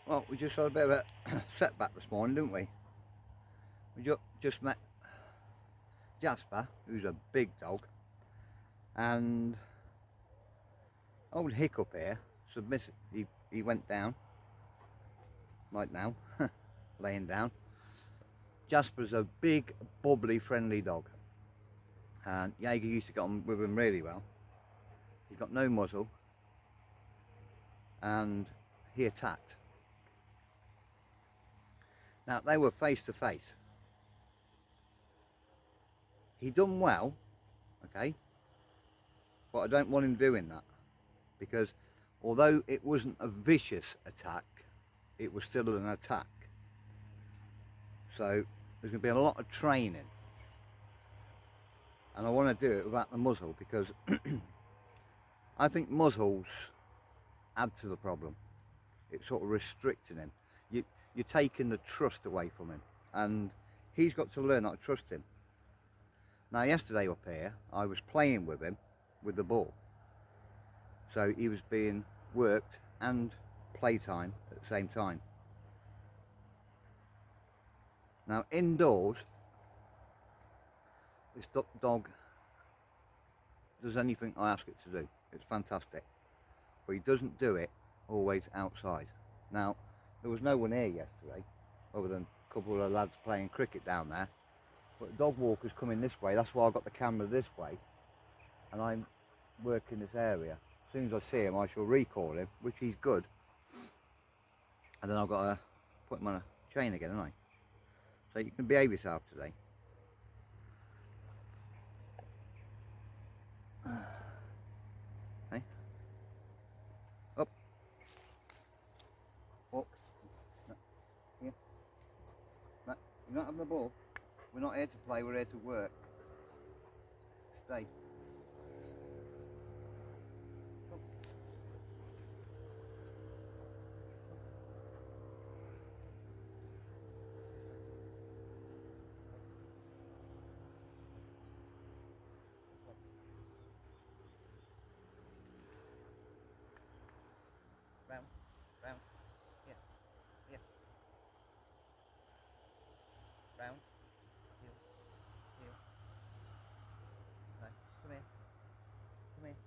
Well, we just had a bit of a setback this morning, didn't we? We just met Jasper, who's a big dog, and old Hiccup here, submissive. He went down, right now, laying down. Jasper's a big, bubbly, friendly dog, and Jaeger used to get on with him really well. He's got no muzzle, and he attacked. Now, they were face to face. He done well, okay, but I don't want him doing that, because although it wasn't a vicious attack, it was still an attack. So there's going to be a lot of training, and I want to do it without the muzzle, because I think muzzles add to the problem. It's sort of restricting him. You're taking the trust away from him, and he's got to learn how to trust him. Now, yesterday up here, I was playing with him with the ball, so he was being worked and playtime at the same time. Now, indoors, this dog does anything I ask it to do. It's fantastic, but he doesn't do it always outside. Now, there was no one here yesterday other than a couple of lads playing cricket down there, but the dog walker's coming this way. That's why I got the camera this way, and I'm working this area. As soon as I see him, I shall recall him, which he's good, and then I've got to put him on a chain again, haven't I? So you can behave yourself today. Hey, up, up, no, here, no, you're not having the ball. We're not here to play, we're here to work. Stay. Up. Round, round, yeah, yeah, round, heel, heel, no, come here, come here,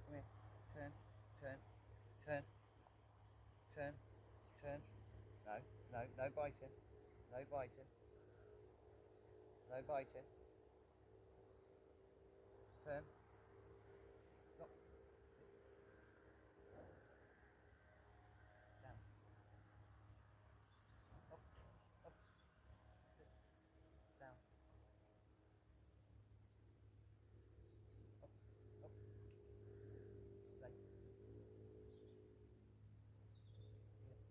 come here, turn, turn, turn, turn, turn, no, no, no biting, no biting, no biting, turn, stop, down, up, up, sit, down, up, up, stay, here, heel, heel, heel, heel,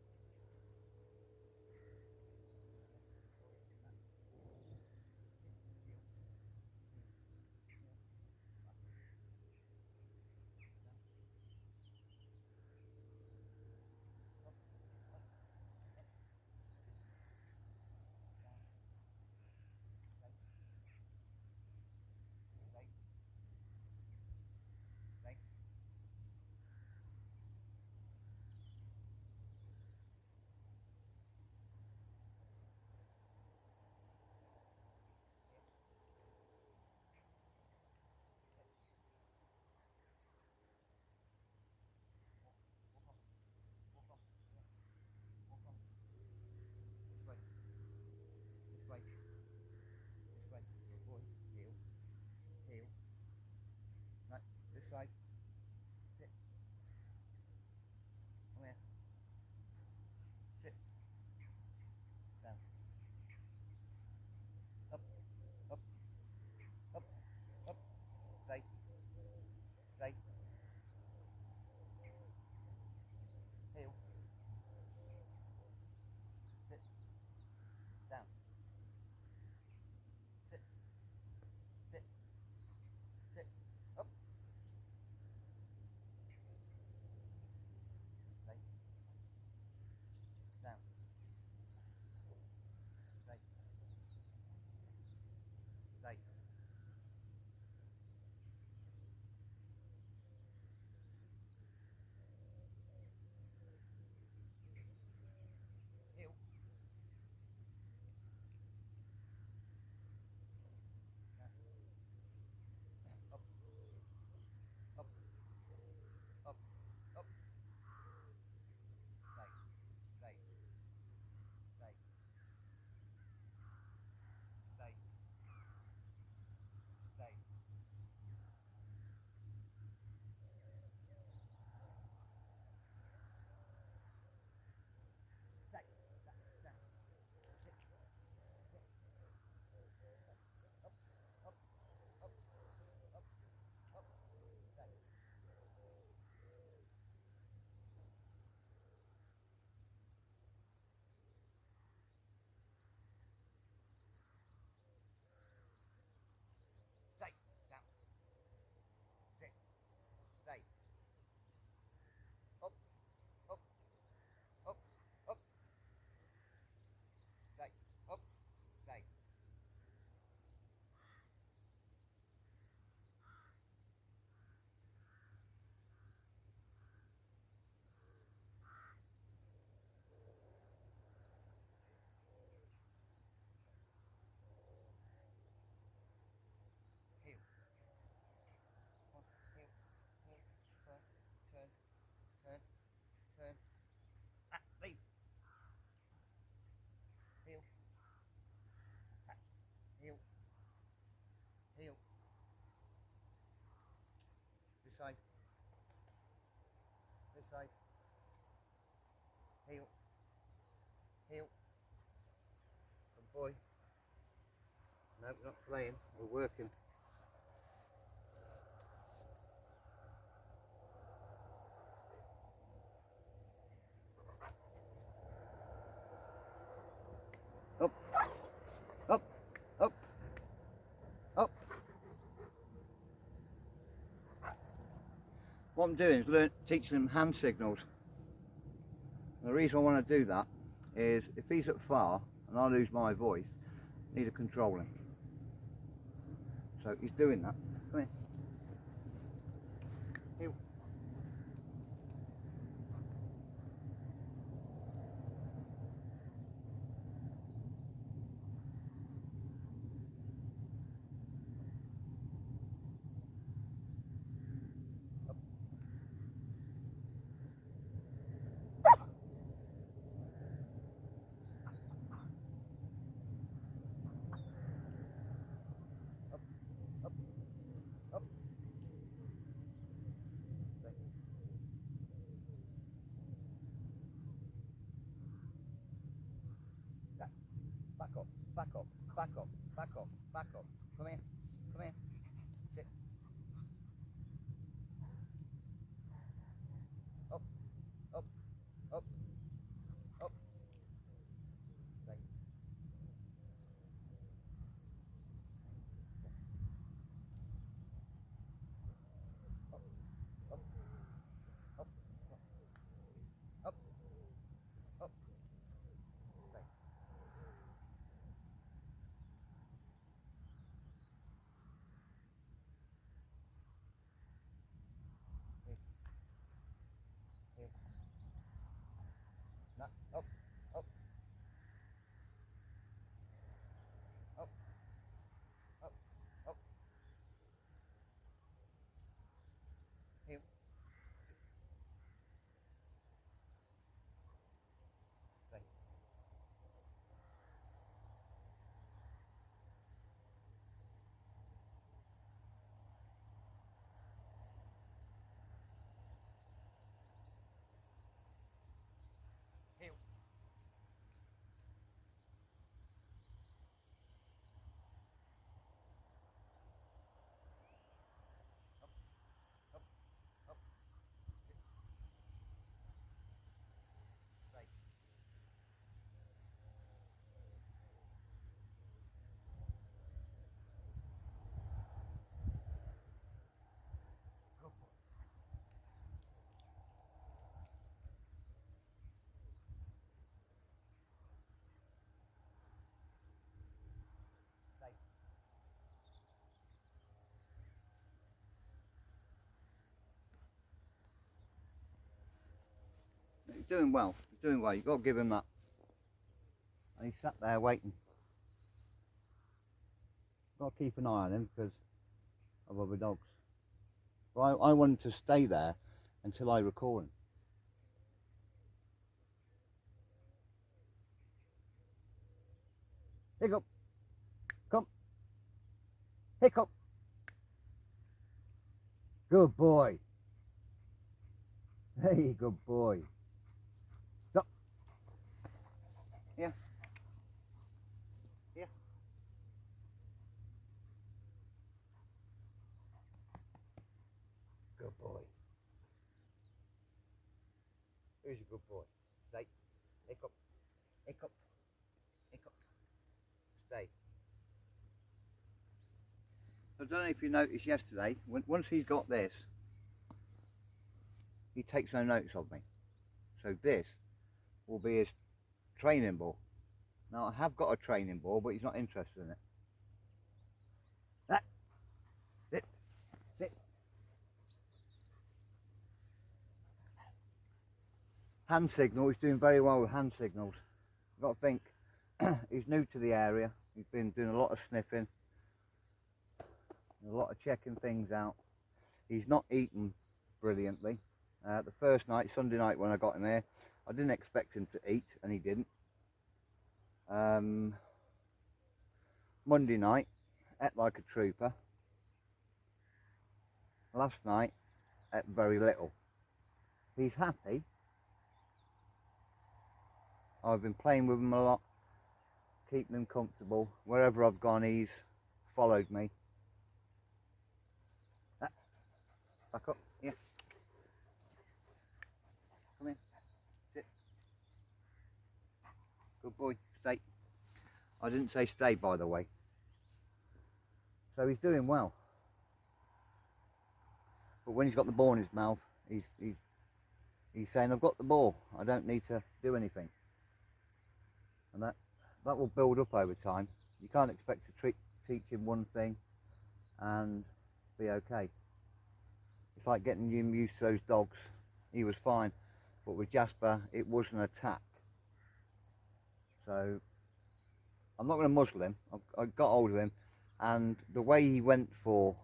side. Heel. Heel. Good boy. No, we're not playing, we're working. Up, up, up, up. What I'm doing is teaching him hand signals. And the reason I want to do that is if he's at far and I lose my voice, I need to control him. So he's doing that. Come here. Heel. Up, up. Back up, back up, back up, back up, back up. Come here, come here. Sit. Up, up, up, up. Stay. Up, up, up, up, up. Stay. Here, here. Nah, up, up, up, up, up. Heel. Stay. Heel. Up, up, up. Stay. Good boy. Stay. He's doing well. He's doing well. You've got to give him that. And he sat there waiting. Got to keep an eye on him because of other dogs. But I want him to stay there until I record him. Hiccup. Come. Hiccup. Good boy. Hey, good boy. Stop. Here. Here. Good boy. Who's a good boy? Stay. Hiccup. Hiccup. Hiccup. Stay. I don't know if you noticed yesterday, once he's got this, he takes no notice of me. So this will be his training ball. Now I have got a training ball, but he's not interested in it. That. Sit. Sit. Hand signal, he's doing very well with hand signals. You've got to think, he's new to the area. He's been doing a lot of sniffing, a lot of checking things out. He's not eaten brilliantly. The first night, Sunday night when I got him here, I didn't expect him to eat, and he didn't. Monday night, ate like a trooper. Last night, ate very little. he's happy. I've been playing with him a lot, keeping him comfortable. Wherever I've gone, he's followed me. Ah, back up, yeah. Come in, sit. Good boy, stay. I didn't say stay, by the way. So he's doing well. But when he's got the ball in his mouth, he's saying, I've got the ball, I don't need to do anything. And that will build up over time. You can't expect to teach him one thing and be okay. It's like getting him used to those dogs. He was fine, but with Jasper, it was an attack. So I'm not going to muzzle him. I got hold of him, and the way he went for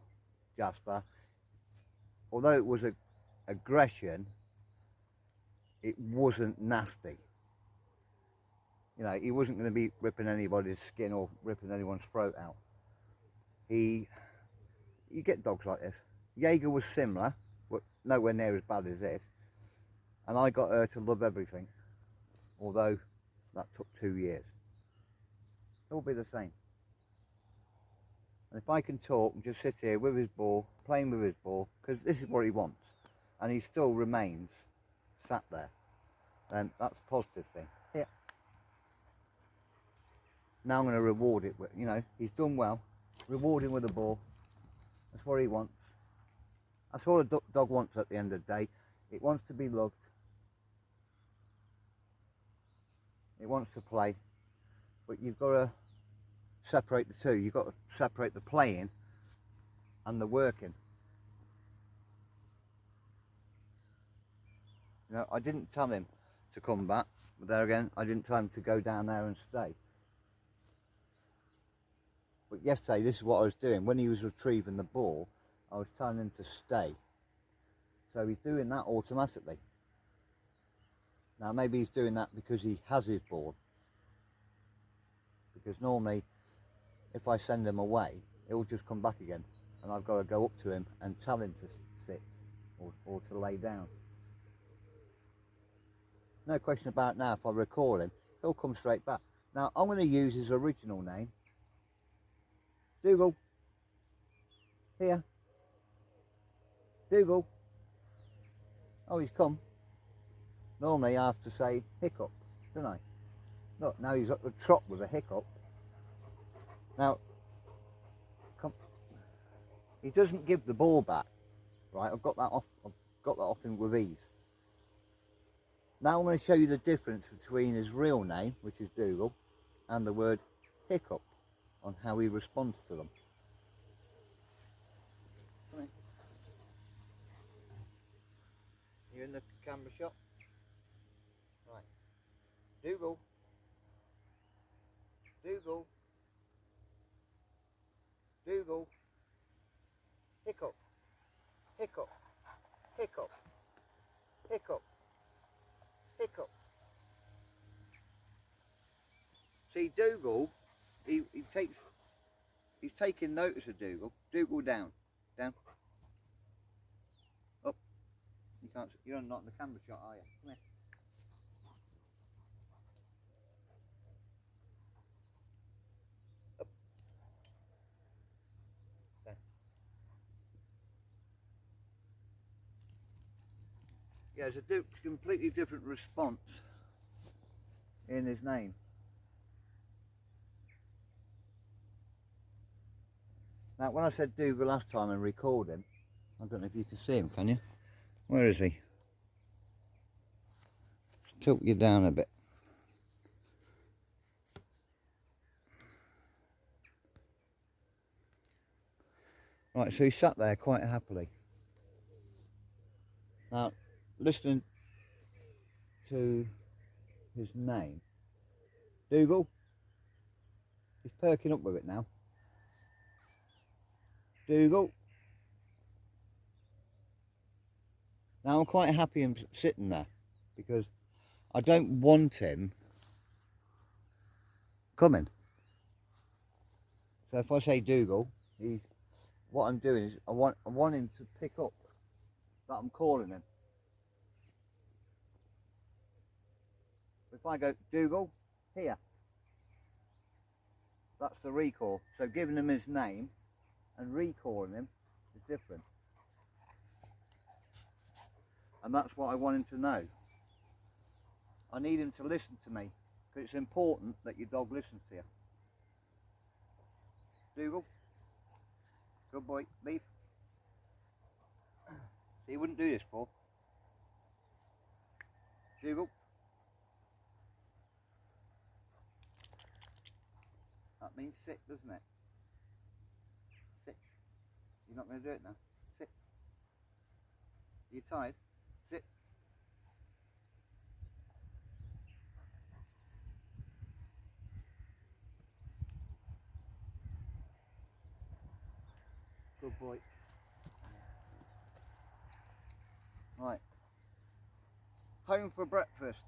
Jasper, although it was aggression, it wasn't nasty. You know, he wasn't going to be ripping anybody's skin or ripping anyone's throat out. You get dogs like this. Jaeger was similar, but nowhere near as bad as this. And I got her to love everything, although that took 2 years. It'll be the same. And if I can talk and just sit here with his ball, playing with his ball, because this is what he wants, and he still remains sat there, then that's a positive thing. Here. Now I'm going to reward it with, you know, he's done well. Reward him with a ball. That's what he wants. That's all a dog wants at the end of the day. It wants to be loved. It wants to play. But you've got to separate the two. You've got to separate the playing and the working. You know, I didn't tell him to come back, but there again, I didn't tell him to go down there and stay. But yesterday, this is what I was doing. When he was retrieving the ball, I was telling him to stay. So he's doing that automatically. Now maybe he's doing that because he has his ball. Because normally, if I send him away, he'll just come back again. And I've got to go up to him and tell him to sit or to lay down. No question about now, if I recall him, he'll come straight back. Now I'm going to use his original name. Dougal. Here. Dougal. Oh, he's come. Normally I have to say Hiccup, don't I? Look, now he's at the trot with a hiccup. Now, come. He doesn't give the ball back, right? I've got that off him with ease. Now I'm going to show you the difference between his real name, which is Dougal, and the word Hiccup, on how he responds to them. Come in. You're in the camera shot? Right. Dougal. Dougal. Dougal. Hiccup. Hiccup. Hiccup. Hiccup. Hiccup. See, Dougal, he's taking notice of Dougal. Dougal down. Down. Up. You can't, you're not in the camera shot, are you? Come here. Up. Down. Yeah, there's a completely different response in his name. Now, when I said Dougal last time and recalled him, I don't know if you can see him, can you? Where is he? Tilt you down a bit. Right, so he sat there quite happily. Now, listening to his name, Dougal, he's perking up with it now. Dougal. Now I'm quite happy him sitting there because I don't want him coming. So if I say Dougal, what I'm doing is I want him to pick up that I'm calling him. If I go Dougal, here, that's the recall. So giving him his name and recalling him is different. And that's what I want him to know. I need him to listen to me, because it's important that your dog listens to you. Dougal, good boy, Beef. So he wouldn't do this, Paul. Dougal. That means sit, doesn't it? Sit. You're not going to do it now. Sit. Are you tired? Sit. Good boy. Right. Home for breakfast.